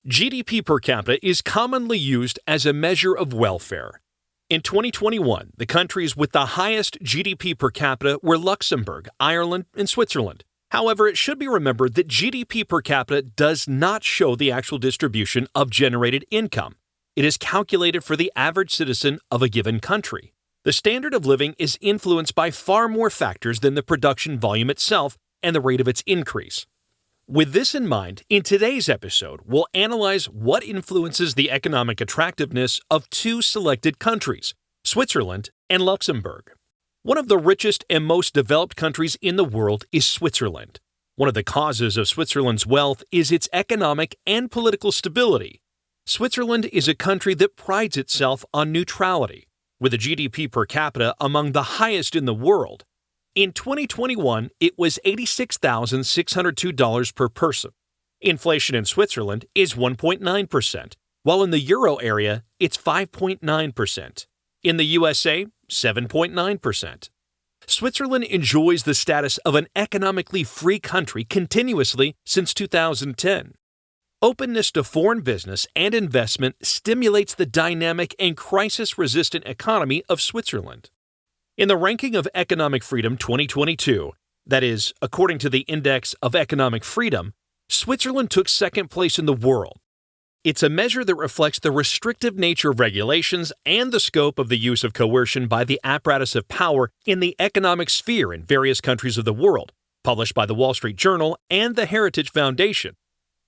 GDP per capita is commonly used as a measure of welfare. In 2021, the countries with the highest GDP per capita were Luxembourg, Ireland, and Switzerland. However, it should be remembered that GDP per capita does not show the actual distribution of generated income. It is calculated for the average citizen of a given country. The standard of living is influenced by far more factors than the production volume itself and the rate of its increase. With this in mind, in today's episode, we'll analyze what influences the economic attractiveness of two selected countries, Switzerland and Luxembourg. One of the richest and most developed countries in the world is Switzerland. One of the causes of Switzerland's wealth is its economic and political stability. Switzerland is a country that prides itself on neutrality, with a GDP per capita among the highest in the world. In 2021, it was $86,602 per person. Inflation in Switzerland is 1.9%, while in the euro area, it's 5.9%. In the USA, 7.9%. Switzerland enjoys the status of an economically free country continuously since 2010. Openness to foreign business and investment stimulates the dynamic and crisis-resistant economy of Switzerland. In the ranking of Economic Freedom 2022, that is, according to the Index of Economic Freedom, Switzerland took second place in the world. It's a measure that reflects the restrictive nature of regulations and the scope of the use of coercion by the apparatus of power in the economic sphere in various countries of the world, published by the Wall Street Journal and the Heritage Foundation.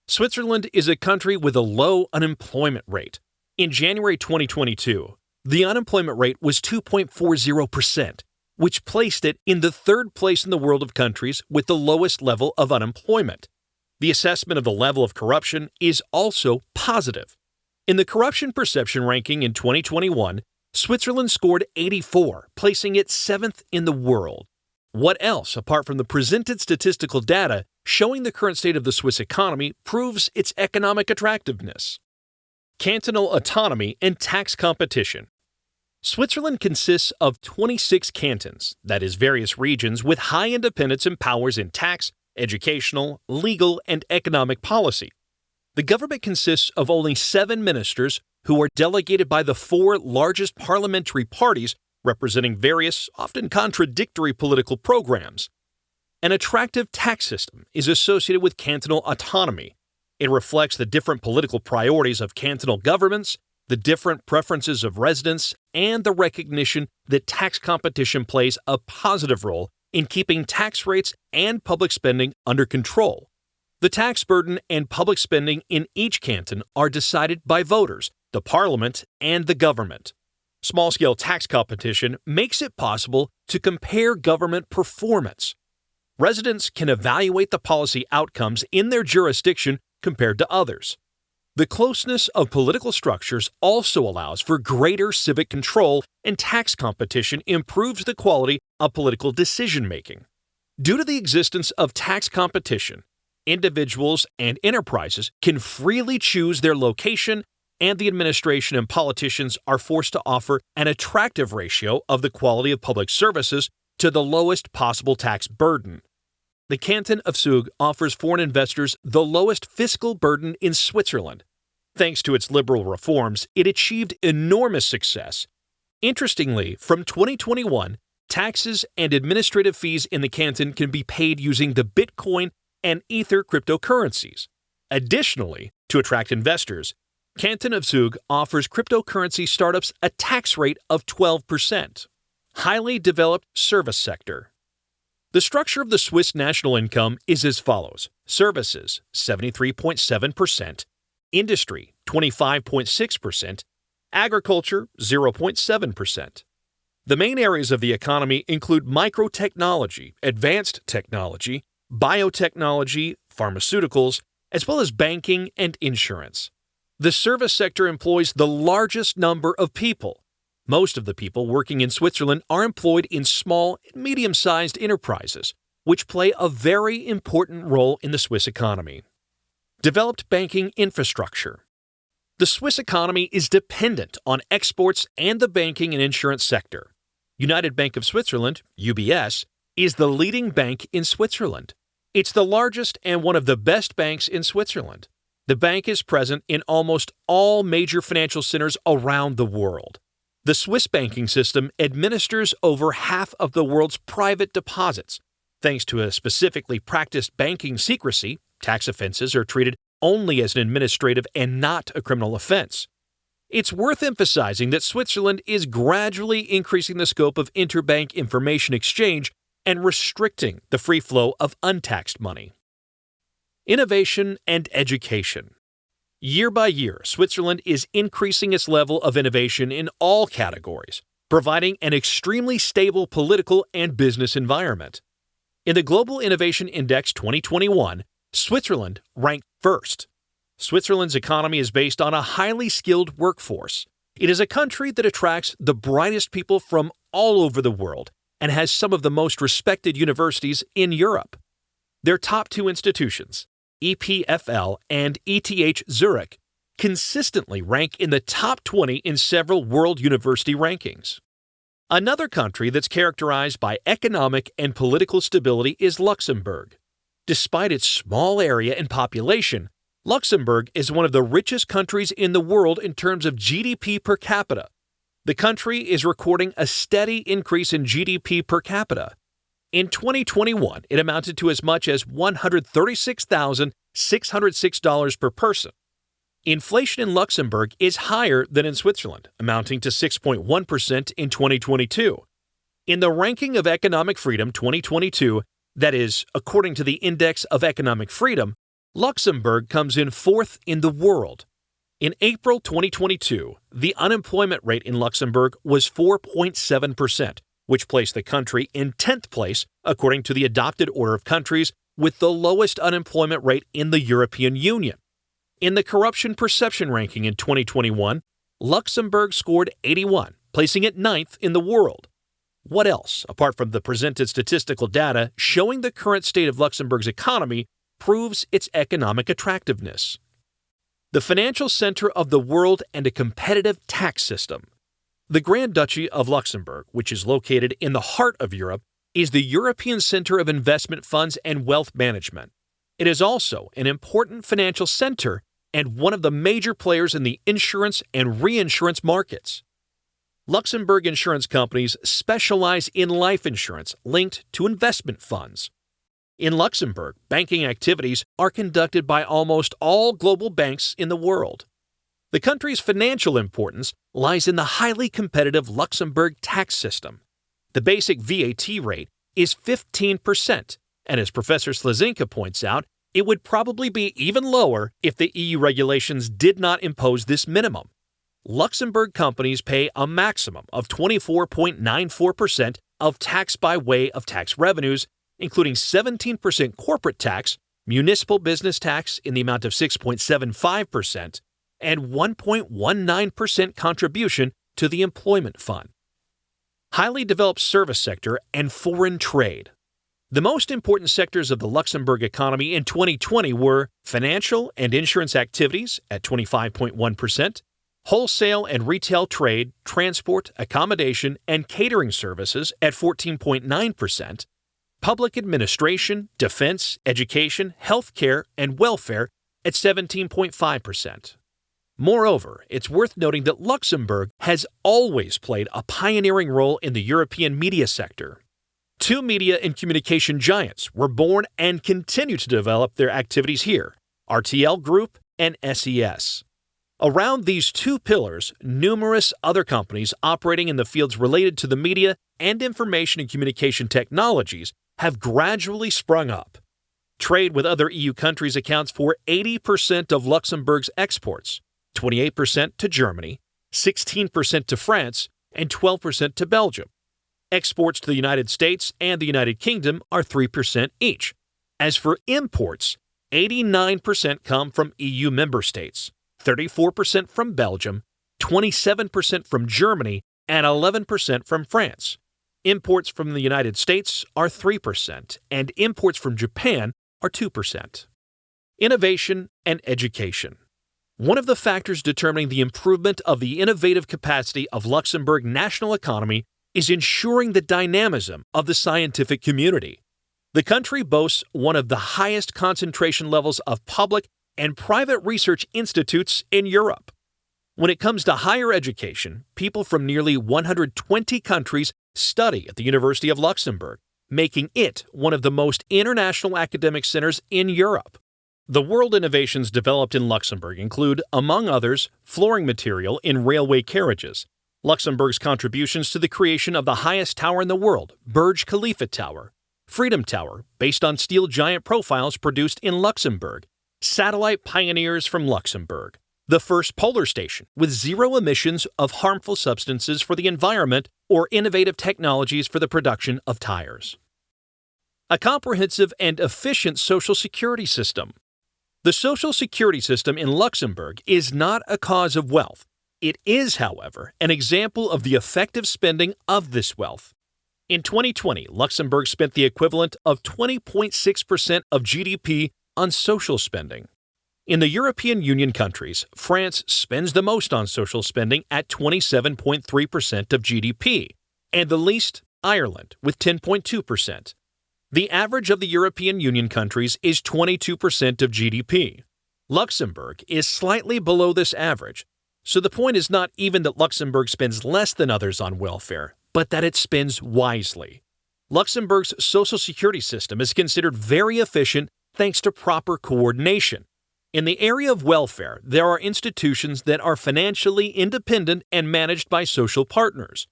Switzerland is a country with a low unemployment rate. In January 2022, the unemployment rate was 2.40%, which placed it in the third place in the world of countries with the lowest level of unemployment. The assessment of the level of corruption is also positive. In the corruption perception ranking in 2021, Switzerland scored 84, placing it 7th in the world. What else, apart from the presented statistical data showing the current state of the Swiss economy, proves its economic attractiveness? Cantonal autonomy and tax competition. Switzerland consists of 26 cantons, that is, various regions with high independence and powers in tax, educational, legal, and economic policy. The government consists of only 7 ministers who are delegated by the 4 largest parliamentary parties representing various, often contradictory political programs. An attractive tax system is associated with cantonal autonomy. It reflects the different political priorities of cantonal governments, the different preferences of residents, and the recognition that tax competition plays a positive role in keeping tax rates and public spending under control. The tax burden and public spending in each canton are decided by voters, the parliament, and the government. Small-scale tax competition makes it possible to compare government performance. Residents can evaluate the policy outcomes in their jurisdiction compared to others. The closeness of political structures also allows for greater civic control, and tax competition improves the quality of political decision-making. Due to the existence of tax competition, individuals and enterprises can freely choose their location, and the administration and politicians are forced to offer an attractive ratio of the quality of public services to the lowest possible tax burden. The canton of Zug offers foreign investors the lowest fiscal burden in Switzerland. Thanks to its liberal reforms, it achieved enormous success. Interestingly, from 2021, taxes and administrative fees in the canton can be paid using the Bitcoin and Ether cryptocurrencies. Additionally, to attract investors, Canton of Zug offers cryptocurrency startups a tax rate of 12%. Highly developed service sector. The structure of the Swiss national income is as follows: services, 73.7%, industry, 25.6%, agriculture, 0.7%. The main areas of the economy include microtechnology, advanced technology, biotechnology, pharmaceuticals, as well as banking and insurance. The service sector employs the largest number of people. Most of the people working in Switzerland are employed in small and medium-sized enterprises, which play a very important role in the Swiss economy. Developed banking infrastructure. The Swiss economy is dependent on exports and the banking and insurance sector. United Bank of Switzerland, UBS, is the leading bank in Switzerland. It's the largest and one of the best banks in Switzerland. The bank is present in almost all major financial centers around the world. The Swiss banking system administers over half of the world's private deposits. Thanks to a specifically practiced banking secrecy, tax offenses are treated only as an administrative and not a criminal offense. It's worth emphasizing that Switzerland is gradually increasing the scope of interbank information exchange and restricting the free flow of untaxed money. Innovation and education. Year by year, Switzerland is increasing its level of innovation in all categories, providing an extremely stable political and business environment. In the Global Innovation Index 2021, Switzerland ranked first. Switzerland's economy is based on a highly skilled workforce. It is a country that attracts the brightest people from all over the world and has some of the most respected universities in Europe. Their top two institutions, EPFL and ETH Zurich, consistently rank in the top 20 in several world university rankings. Another country that's characterized by economic and political stability is Luxembourg. Despite its small area and population, Luxembourg is one of the richest countries in the world in terms of GDP per capita. The country is recording a steady increase in GDP per capita. In 2021, it amounted to as much as $136,606 per person. Inflation in Luxembourg is higher than in Switzerland, amounting to 6.1% in 2022. In the Ranking of Economic Freedom 2022, that is, according to the Index of Economic Freedom, Luxembourg comes in fourth in the world. In April 2022, the unemployment rate in Luxembourg was 4.7%, which placed the country in 10th place according to the adopted order of countries with the lowest unemployment rate in the European Union. In the Corruption Perception Ranking in 2021, Luxembourg scored 81, placing it 9th in the world. What else, apart from the presented statistical data showing the current state of Luxembourg's economy, proves its economic attractiveness? The financial center of the world and a competitive tax system. The Grand Duchy of Luxembourg, which is located in the heart of Europe, is the European center of investment funds and wealth management. It is also an important financial center and one of the major players in the insurance and reinsurance markets. Luxembourg insurance companies specialize in life insurance linked to investment funds. In Luxembourg, banking activities are conducted by almost all global banks in the world. The country's financial importance lies in the highly competitive Luxembourg tax system. The basic VAT rate is 15%, and as Professor Slazinka points out, it would probably be even lower if the EU regulations did not impose this minimum. Luxembourg companies pay a maximum of 24.94% of tax by way of tax revenues, including 17% corporate tax, municipal business tax in the amount of 6.75%, and 1.19% contribution to the employment fund. Highly developed service sector and foreign trade. The most important sectors of the Luxembourg economy in 2020 were financial and insurance activities at 25.1%, wholesale and retail trade, transport, accommodation, and catering services at 14.9%, public administration, defense, education, healthcare, and welfare at 17.5%. Moreover, it's worth noting that Luxembourg has always played a pioneering role in the European media sector. Two media and communication giants were born and continue to develop their activities here, RTL Group and SES. Around these two pillars, numerous other companies operating in the fields related to the media and information and communication technologies have gradually sprung up. Trade with other EU countries accounts for 80% of Luxembourg's exports, 28% to Germany, 16% to France, and 12% to Belgium. Exports to the United States and the United Kingdom are 3% each. As for imports, 89% come from EU member states, 34% from Belgium, 27% from Germany, and 11% from France. Imports from the United States are 3%, and imports from Japan are 2%. Innovation and education. One of the factors determining the improvement of the innovative capacity of Luxembourg national economy is ensuring the dynamism of the scientific community. The country boasts one of the highest concentration levels of public and private research institutes in Europe. When it comes to higher education, people from nearly 120 countries study at the University of Luxembourg, making it one of the most international academic centers in Europe. The world innovations developed in Luxembourg include, among others, flooring material in railway carriages, Luxembourg's contributions to the creation of the highest tower in the world, Burj Khalifa Tower, Freedom Tower, based on steel giant profiles produced in Luxembourg, satellite pioneers from Luxembourg, the first polar station with zero emissions of harmful substances for the environment or innovative technologies for the production of tires. A comprehensive and efficient social security system. The social security system in Luxembourg is not a cause of wealth. It is, however, an example of the effective spending of this wealth. In 2020, Luxembourg spent the equivalent of 20.6% of GDP on social spending. In the European Union countries, France spends the most on social spending at 27.3% of GDP, and the least, Ireland, with 10.2%. The average of the European Union countries is 22% of GDP. Luxembourg is slightly below this average, so the point is not even that Luxembourg spends less than others on welfare, but that it spends wisely. Luxembourg's social security system is considered very efficient thanks to proper coordination. In the area of welfare, there are institutions that are financially independent and managed by social partners.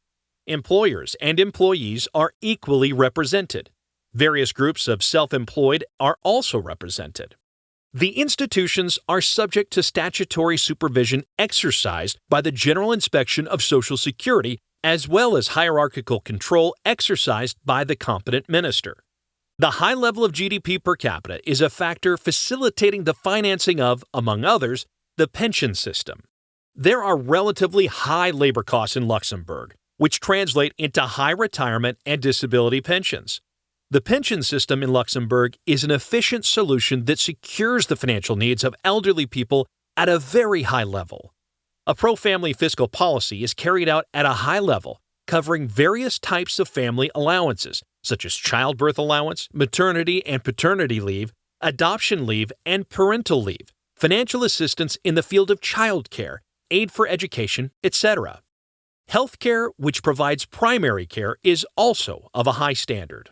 Employers and employees are equally represented. Various groups of self-employed are also represented. The institutions are subject to statutory supervision exercised by the General Inspection of Social Security, as well as hierarchical control exercised by the competent minister. The high level of GDP per capita is a factor facilitating the financing of, among others, the pension system. There are relatively high labor costs in Luxembourg, which translate into high retirement and disability pensions. The pension system in Luxembourg is an efficient solution that secures the financial needs of elderly people at a very high level. A pro-family fiscal policy is carried out at a high level, covering various types of family allowances, such as childbirth allowance, maternity and paternity leave, adoption leave, and parental leave, financial assistance in the field of childcare, aid for education, etc. Healthcare, which provides primary care, is also of a high standard.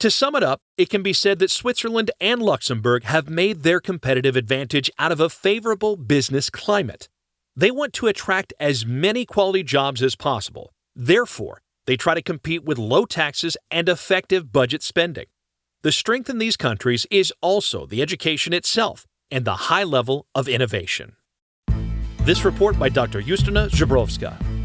To sum it up, it can be said that Switzerland and Luxembourg have made their competitive advantage out of a favorable business climate. They want to attract as many quality jobs as possible. Therefore, they try to compete with low taxes and effective budget spending. The strength in these countries is also the education itself and the high level of innovation. This report by Dr. Justyna Żebrowska.